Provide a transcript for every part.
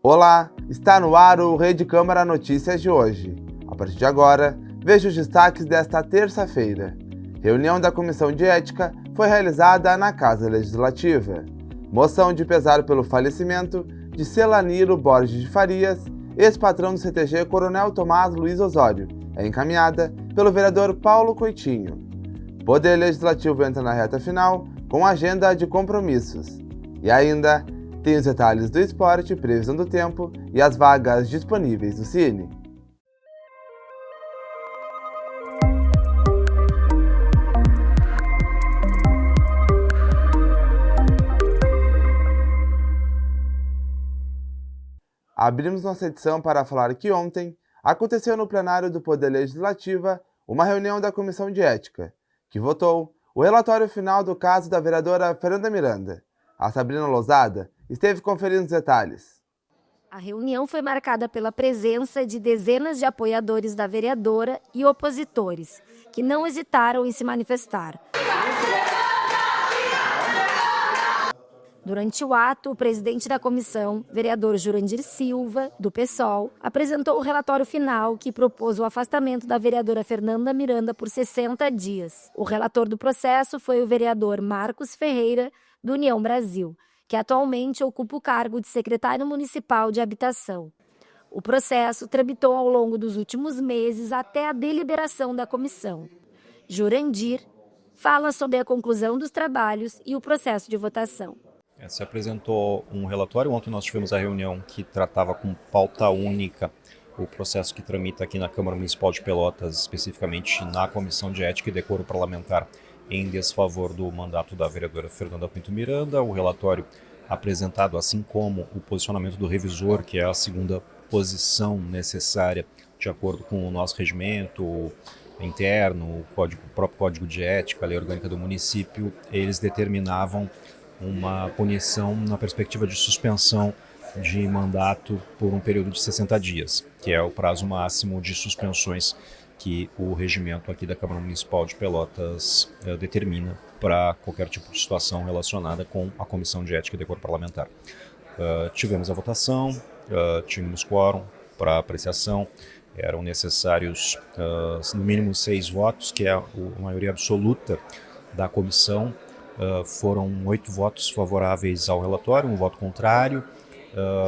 Olá, está no ar o Rede Câmara Notícias de hoje. A partir de agora, veja os destaques desta terça-feira. Reunião da Comissão de Ética foi realizada na Casa Legislativa. Moção de pesar pelo falecimento de Celaniro Borges de Farias, ex-patrão do CTG Coronel Tomás Luiz Osório, é encaminhada pelo vereador Paulo Coitinho. O Poder Legislativo entra na reta final com agenda de compromissos. E ainda tem os detalhes do esporte, previsão do tempo e as vagas disponíveis do Cine. Abrimos nossa edição para falar que ontem aconteceu no plenário do Poder Legislativo uma reunião da Comissão de Ética, que votou o relatório final do caso da vereadora Fernanda Miranda. A Sabrina Lousada esteve conferindo os detalhes. A reunião foi marcada pela presença de dezenas de apoiadores da vereadora e opositores, que não hesitaram em se manifestar. Durante o ato, o presidente da comissão, vereador Jurandir Silva, do PSOL, apresentou o relatório final que propôs o afastamento da vereadora Fernanda Miranda por 60 dias. O relator do processo foi o vereador Marcos Ferreira, do União Brasil, que atualmente ocupa o cargo de secretário municipal de habitação. O processo tramitou ao longo dos últimos meses até a deliberação da comissão. Jurandir fala sobre a conclusão dos trabalhos e o processo de votação. Se apresentou um relatório, ontem nós tivemos a reunião que tratava com pauta única o processo que tramita aqui na Câmara Municipal de Pelotas, especificamente na Comissão de Ética e Decoro Parlamentar, em desfavor do mandato da vereadora Fernanda Pinto Miranda. O relatório apresentado, assim como o posicionamento do revisor, que é a segunda posição necessária de acordo com o nosso regimento interno, o próprio Código de Ética, a Lei Orgânica do Município, eles determinavam uma punição na perspectiva de suspensão de mandato por um período de 60 dias, que é o prazo máximo de suspensões que o regimento aqui da Câmara Municipal de Pelotas determina para qualquer tipo de situação relacionada com a Comissão de Ética e Decoro Parlamentar. Tivemos a votação, tínhamos quórum para apreciação, eram necessários no mínimo 6 votos, que é a maioria absoluta da comissão. Foram 8 votos favoráveis ao relatório, 1 voto contrário.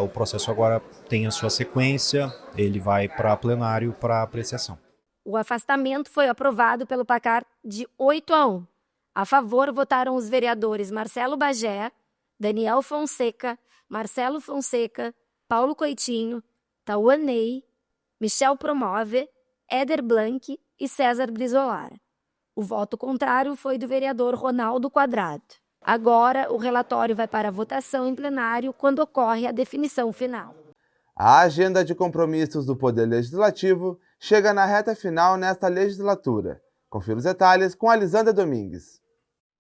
O processo agora tem a sua sequência, ele vai para plenário para apreciação. O afastamento foi aprovado pelo placar de 8-1. A favor votaram os vereadores Marcelo Bagé, Daniel Fonseca, Marcelo Fonseca, Paulo Coitinho, Tauan Ney, Michel Promove, Éder Blanc e César Brizolar. O voto contrário foi do vereador Ronaldo Quadrado. Agora, o relatório vai para a votação em plenário quando ocorre a definição final. A agenda de compromissos do Poder Legislativo chega na reta final nesta legislatura. Confira os detalhes com a Lisandra Domingues.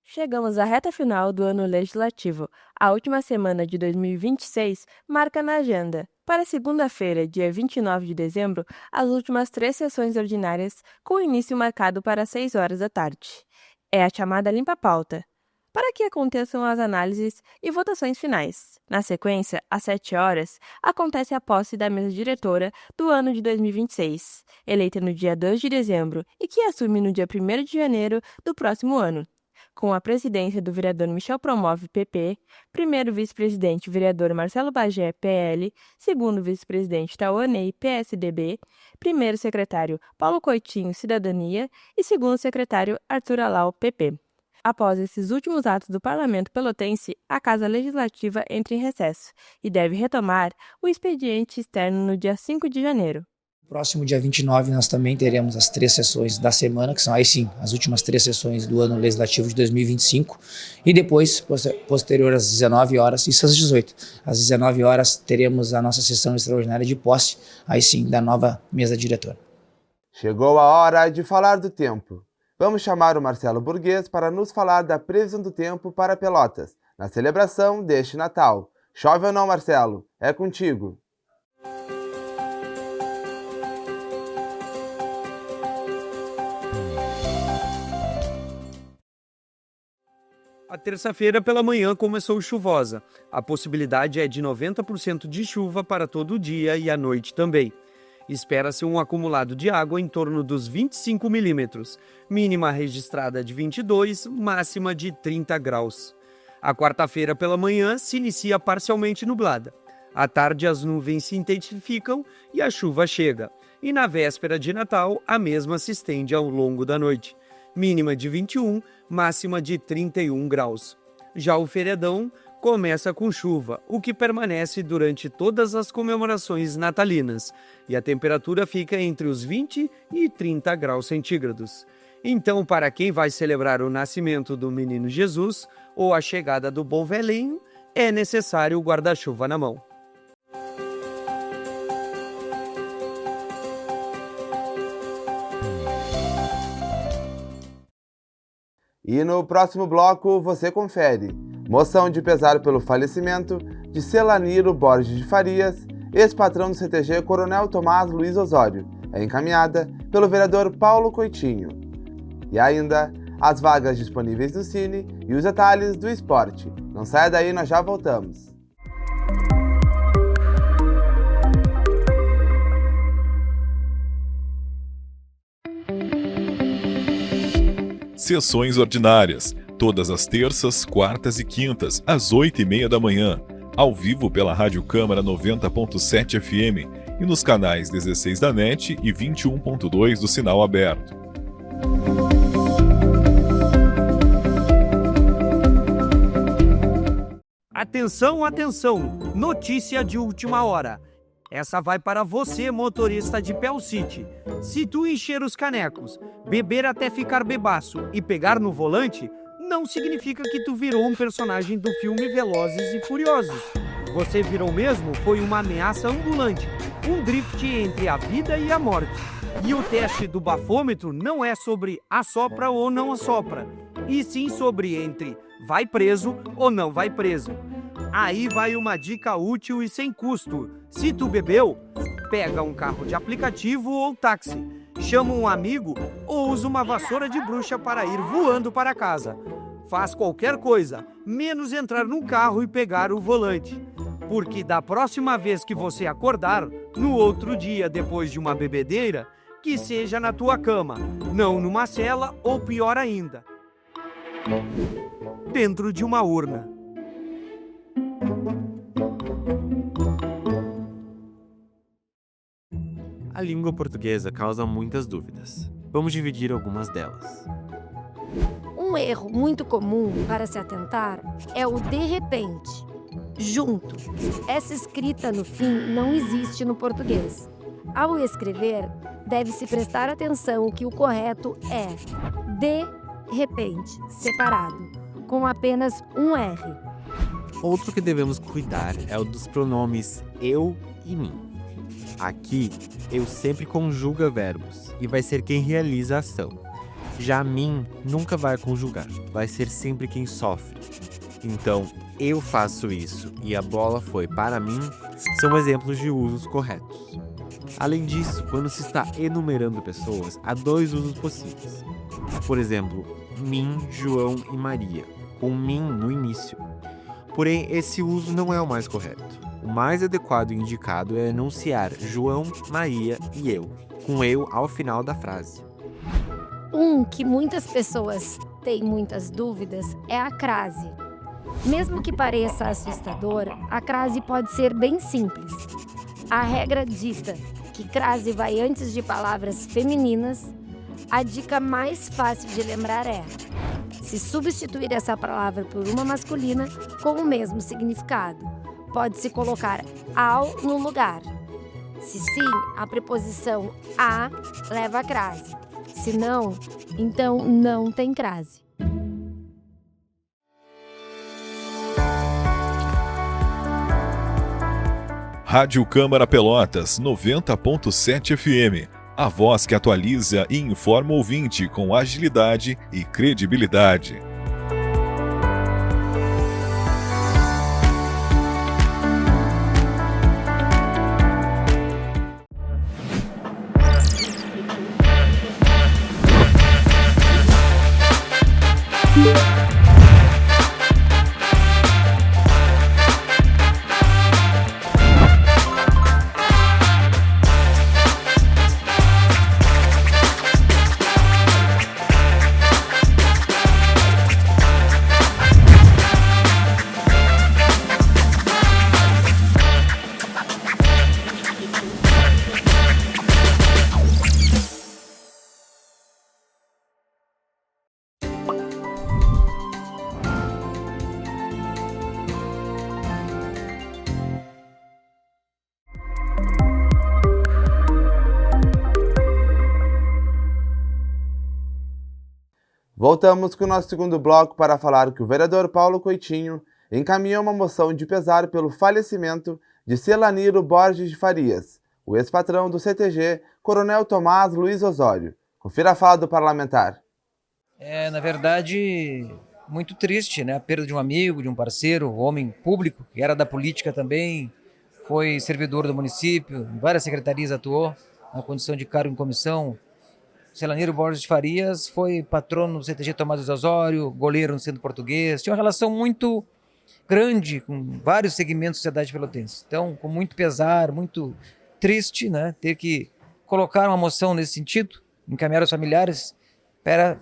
Chegamos à reta final do ano legislativo. A última semana de 2026 marca na agenda. Para segunda-feira, dia 29 de dezembro, as últimas 3 sessões ordinárias, com início marcado para 6 horas da tarde. É a chamada limpa-pauta, para que aconteçam as análises e votações finais. Na sequência, às 7 horas, acontece a posse da mesa diretora do ano de 2026, eleita no dia 2 de dezembro e que assume no dia 1º de janeiro do próximo ano, com a presidência do vereador Michel Promove, PP, primeiro vice-presidente vereador Marcelo Bagé, PL, segundo vice-presidente Tauan Ney, PSDB, primeiro secretário Paulo Coitinho, Cidadania e segundo secretário Arthur Alau, PP. Após esses últimos atos do Parlamento Pelotense, a Casa Legislativa entra em recesso e deve retomar o expediente externo no dia 5 de janeiro. Próximo dia 29 nós também teremos as 3 sessões da semana, que são aí sim as últimas 3 sessões do ano legislativo de 2025, e depois, posterior às 19 horas, isso às 18. Às 19 horas teremos a nossa sessão extraordinária de posse, aí sim, da nova mesa diretora. Chegou a hora de falar do tempo. Vamos chamar o Marcelo Burguês para nos falar da previsão do tempo para Pelotas, na celebração deste Natal. Chove ou não, Marcelo? É contigo. A terça-feira pela manhã começou chuvosa. A possibilidade é de 90% de chuva para todo o dia e à noite também. Espera-se um acumulado de água em torno dos 25 milímetros, mínima registrada de 22, máxima de 30 graus. A quarta-feira pela manhã se inicia parcialmente nublada. À tarde as nuvens se intensificam e a chuva chega. E na véspera de Natal, a mesma se estende ao longo da noite. Mínima de 21, máxima de 31 graus. Já o feriadão começa com chuva, o que permanece durante todas as comemorações natalinas, e a temperatura fica entre os 20 e 30 graus centígrados. Então, para quem vai celebrar o nascimento do menino Jesus ou a chegada do bom velhinho, é necessário o guarda-chuva na mão. E no próximo bloco você confere: moção de pesar pelo falecimento de Celaniro Borges de Farias, ex-patrão do CTG Coronel Tomás Luiz Osório, é encaminhada pelo vereador Paulo Coitinho. E ainda, as vagas disponíveis do Cine e os detalhes do esporte. Não saia daí, nós já voltamos. Sessões ordinárias, todas as terças, quartas e quintas, às 8h30 da manhã, ao vivo pela Rádio Câmara 90.7 FM e nos canais 16 da NET e 21.2 do Sinal Aberto. Atenção, atenção! Notícia de última hora. Essa vai para você, motorista de Pel City. Se tu encher os canecos, beber até ficar bebaço e pegar no volante, não significa que tu virou um personagem do filme Velozes e Furiosos. Você virou mesmo foi uma ameaça ambulante, um drift entre a vida e a morte. E o teste do bafômetro não é sobre assopra ou não assopra, e sim sobre entre vai preso ou não vai preso. Aí vai uma dica útil e sem custo. Se tu bebeu, pega um carro de aplicativo ou táxi, chama um amigo ou usa uma vassoura de bruxa para ir voando para casa. Faz qualquer coisa, menos entrar num carro e pegar o volante. Porque da próxima vez que você acordar, no outro dia depois de uma bebedeira, que seja na tua cama, não numa cela ou pior ainda, dentro de uma urna. A língua portuguesa causa muitas dúvidas. Vamos dividir algumas delas. Um erro muito comum para se atentar é o de repente, junto. Essa escrita no fim não existe no português. Ao escrever, deve-se prestar atenção que o correto é de repente, separado, com apenas um R. Outro que devemos cuidar é o dos pronomes eu e mim. Aqui, eu sempre conjuga verbos e vai ser quem realiza a ação. Já mim nunca vai conjugar, vai ser sempre quem sofre. Então, eu faço isso e a bola foi para mim são exemplos de usos corretos. Além disso, quando se está enumerando pessoas, há dois usos possíveis. Por exemplo, mim, João e Maria, com mim no início. Porém, esse uso não é o mais correto. O mais adequado e indicado é enunciar João, Maria e eu, com eu ao final da frase. Um que muitas pessoas têm muitas dúvidas é a crase. Mesmo que pareça assustador, a crase pode ser bem simples. A regra dita que crase vai antes de palavras femininas, a dica mais fácil de lembrar é se substituir essa palavra por uma masculina com o mesmo significado. Pode-se colocar ao no lugar. Se sim, a preposição a leva a crase. Se não, então não tem crase. Rádio Câmara Pelotas 90.7 FM. A voz que atualiza e informa o ouvinte com agilidade e credibilidade. Voltamos com o nosso segundo bloco para falar que o vereador Paulo Coitinho encaminhou uma moção de pesar pelo falecimento de Celaniro Borges de Farias, o ex-patrão do CTG, Coronel Tomás Luiz Osório. Confira a fala do parlamentar. Na verdade, muito triste, né? A perda de um amigo, de um parceiro, um homem público, que era da política também, foi servidor do município, em várias secretarias atuou, na condição de cargo em comissão. Celaniro Borges de Farias foi patrono do CTG Tomás Luiz Osório, goleiro no Centro Português, tinha uma relação muito grande com vários segmentos da sociedade pelotense. Então, com muito pesar, muito triste, né? Ter que colocar uma moção nesse sentido, encaminhar aos familiares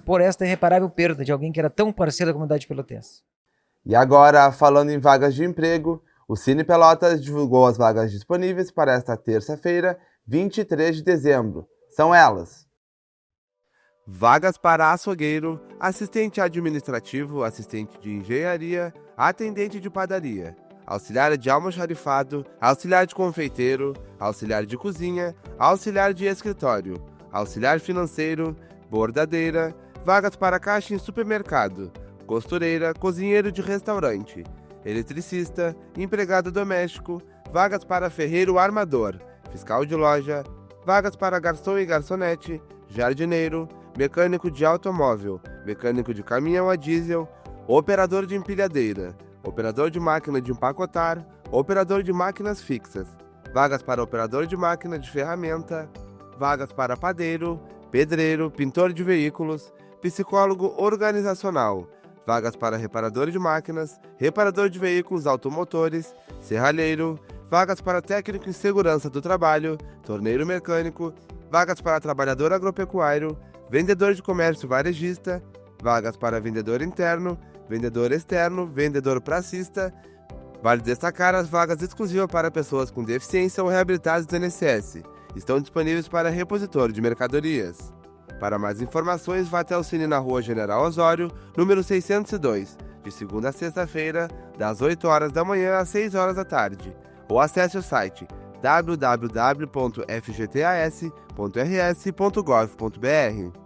por esta irreparável perda de alguém que era tão parceiro da comunidade pelotense. E agora, falando em vagas de emprego, o Cine Pelotas divulgou as vagas disponíveis para esta terça-feira, 23 de dezembro. São elas: vagas para açougueiro, assistente administrativo, assistente de engenharia, atendente de padaria, auxiliar de almoxarifado, auxiliar de confeiteiro, auxiliar de cozinha, auxiliar de escritório, auxiliar financeiro, bordadeira, vagas para caixa em supermercado, costureira, cozinheiro de restaurante, eletricista, empregado doméstico, vagas para ferreiro armador, fiscal de loja, vagas para garçom e garçonete, jardineiro, mecânico de automóvel, mecânico de caminhão a diesel, operador de empilhadeira, operador de máquina de empacotar, operador de máquinas fixas, vagas para operador de máquina de ferramenta, vagas para padeiro, pedreiro, pintor de veículos, psicólogo organizacional, vagas para reparador de máquinas, reparador de veículos automotores, serralheiro, vagas para técnico em segurança do trabalho, torneiro mecânico, vagas para trabalhador agropecuário, vendedor de comércio varejista, vagas para vendedor interno, vendedor externo, vendedor pracista. Vale destacar as vagas exclusivas para pessoas com deficiência ou reabilitados do INSS. Estão disponíveis para repositor de mercadorias. Para mais informações, vá até o Cine na Rua General Osório, número 602, de segunda a sexta-feira, das 8 horas da manhã às 6 horas da tarde. Ou acesse o site www.fgtas.rs.gov.br.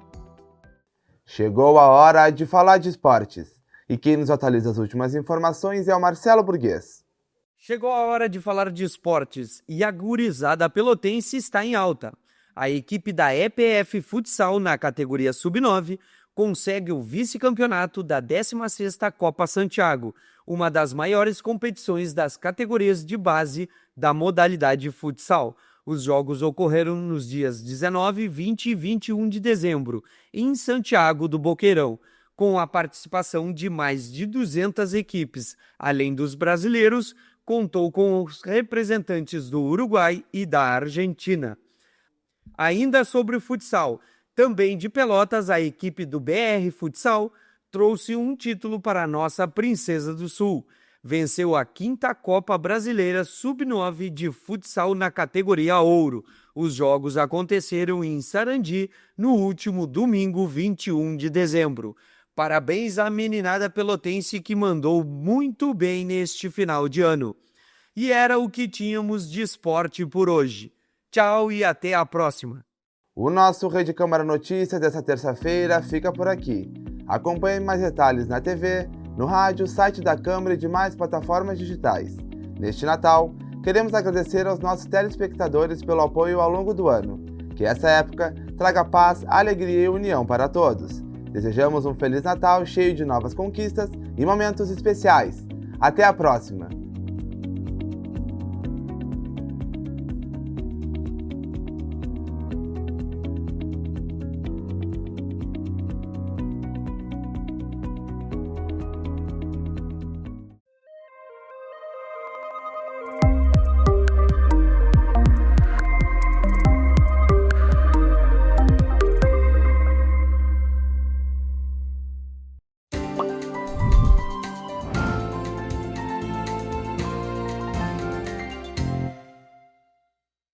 Chegou a hora de falar de esportes. E quem nos atualiza as últimas informações é o Marcelo Burguês. Chegou a hora de falar de esportes e a gurizada pelotense está em alta. A equipe da EPF Futsal na categoria Sub-9 consegue o vice-campeonato da 16ª Copa Santiago, uma das maiores competições das categorias de base da modalidade futsal. Os jogos ocorreram nos dias 19, 20 e 21 de dezembro, em Santiago do Boqueirão, com a participação de mais de 200 equipes. Além dos brasileiros, contou com os representantes do Uruguai e da Argentina. Ainda sobre o futsal, também de Pelotas, a equipe do BR Futsal trouxe um título para a nossa Princesa do Sul. Venceu a 5ª Copa Brasileira Sub-9 de futsal na categoria Ouro. Os jogos aconteceram em Sarandi no último domingo, 21 de dezembro. Parabéns à meninada pelotense que mandou muito bem neste final de ano. E era o que tínhamos de esporte por hoje. Tchau e até a próxima. O nosso Rede Câmara Notícias dessa terça-feira fica por aqui. Acompanhe mais detalhes na TV, no rádio, site da Câmara e demais plataformas digitais. Neste Natal, queremos agradecer aos nossos telespectadores pelo apoio ao longo do ano. Que essa época traga paz, alegria e união para todos. Desejamos um Feliz Natal cheio de novas conquistas e momentos especiais. Até a próxima!